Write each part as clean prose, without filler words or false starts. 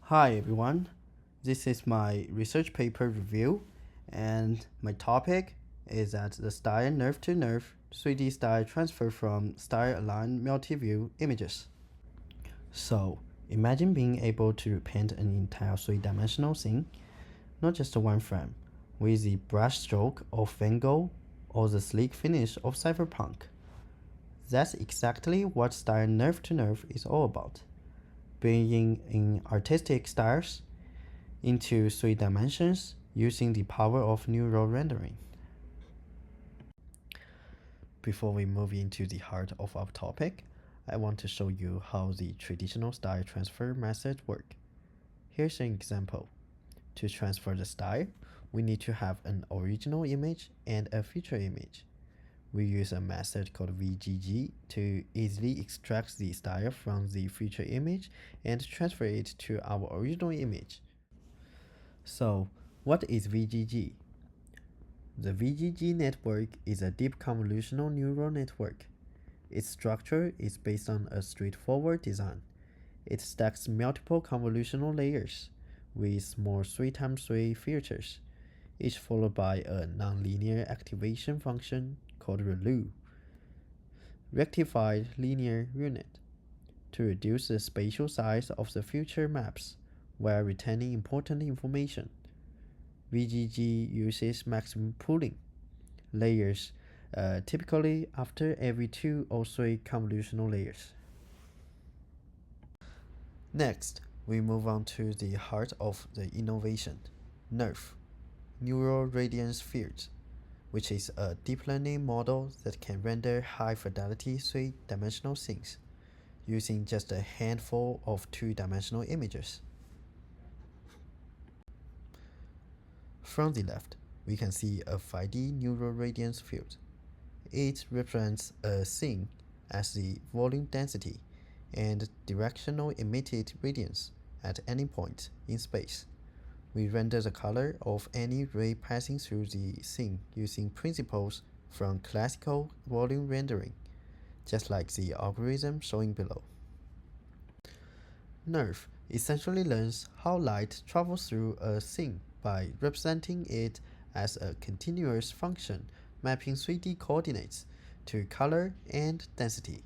Hi everyone, this is my research paper review, and my topic is that the style nerve to nerve 3D style transfer from style aligned multi-view images. So, imagine being able to paint an entire three-dimensional scene, not just one frame, with the brush stroke of Van Gogh or the sleek finish of cyberpunk. That's exactly what style nerve to nerve is all about. Bringing in artistic styles into three dimensions using the power of neural rendering. Before we move into the heart of our topic, I want to show you how the traditional style transfer methods work. Here's an example. To transfer the style, we need to have an original image and a feature image. We use a method called VGG to easily extract the style from the feature image and transfer it to our original image. So, what is VGG? The VGG network is a deep convolutional neural network. Its structure is based on a straightforward design. It stacks multiple convolutional layers with small 3x3 filters, each followed by a nonlinear activation function called ReLU, rectified linear unit, to reduce the spatial size of the future maps while retaining important information. VGG uses maximum pooling layers, typically after every 2 or 3 convolutional layers. Next, we move on to the heart of the innovation, NeRF, Neural Radiance Fields, which is a deep learning model that can render high-fidelity three-dimensional scenes using just a handful of two-dimensional images. From the left, we can see a 5D neural radiance field. It represents a scene as the volume density and directional emitted radiance at any point in space. We render the color of any ray passing through the scene using principles from classical volume rendering, just like the algorithm showing below. NeRF essentially learns how light travels through a scene by representing it as a continuous function mapping 3D coordinates to color and density.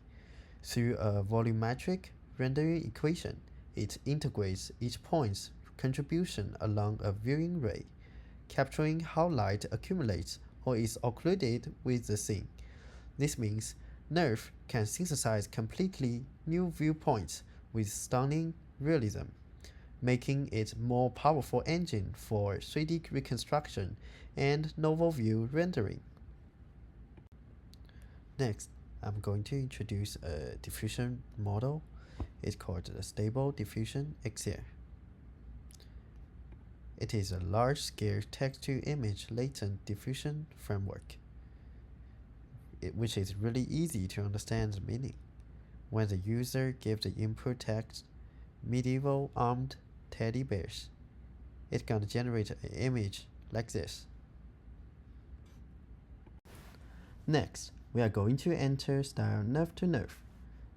Through a volumetric rendering equation, it integrates each point's contribution along a viewing ray, capturing how light accumulates or is occluded with the scene. This means NeRF can synthesize completely new viewpoints with stunning realism, making it more powerful engine for 3D reconstruction and novel view rendering. Next, I'm going to introduce a diffusion model. It's called the Stable Diffusion XR. It is a large-scale text-to-image latent diffusion framework, which is really easy to understand the meaning. When the user gives the input text, medieval armed teddy bears, it's gonna generate an image like this. Next, we are going to enter style nerve to nerve.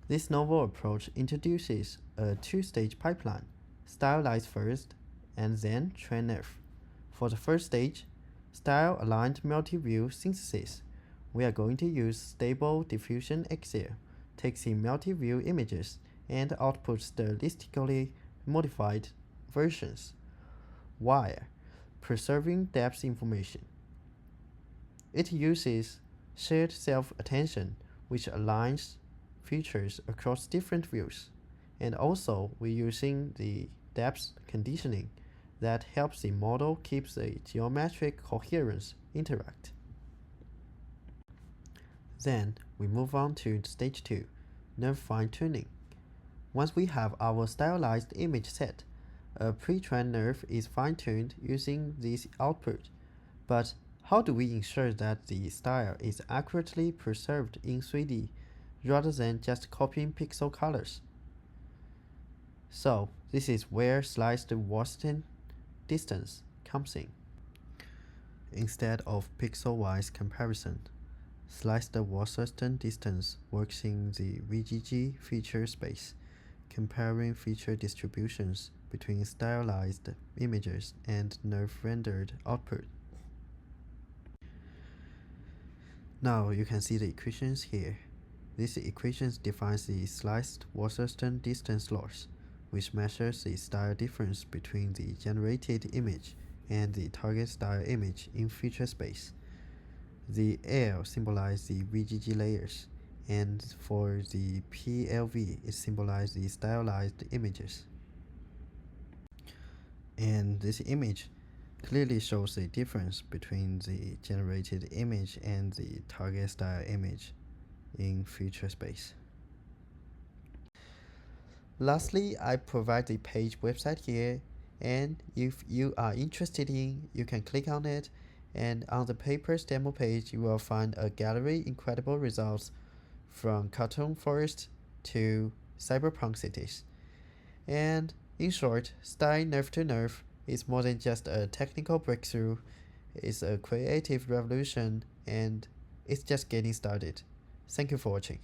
This novel approach introduces a two-stage pipeline, stylize first and then train nerve. For the first stage, style aligned multi-view synthesis, we are going to use Stable Diffusion XR, takes in multi-view images and outputs stylistically modified versions, while preserving depth information. It uses shared self-attention, which aligns features across different views, and also we're using the depth conditioning that helps the model keep the geometric coherence intact. Then we move on to stage 2, nerve fine-tuning. Once we have our stylized image set, a pre-trained nerve is fine-tuned using this output. But how do we ensure that the style is accurately preserved in 3D rather than just copying pixel colors? So this is where sliced Wasserstein distance comes in. Instead of pixel-wise comparison, sliced Wasserstein distance works in the VGG feature space, comparing feature distributions between stylized images and nerve-rendered output. Now you can see the equations here. These equations define the sliced Wasserstein distance loss, which measures the style difference between the generated image and the target style image in feature space. The L symbolizes the VGG layers, and for the PLV, it symbolizes the stylized images. And this image clearly shows the difference between the generated image and the target style image in feature space. Lastly, I provide the page website here, and if you are interested in, you can click on it, and on the paper's demo page you will find a gallery incredible results from cartoon forest to cyberpunk cities. And in short, Style Nerve to Nerve is more than just a technical breakthrough, it's a creative revolution, and it's just getting started. Thank you for watching.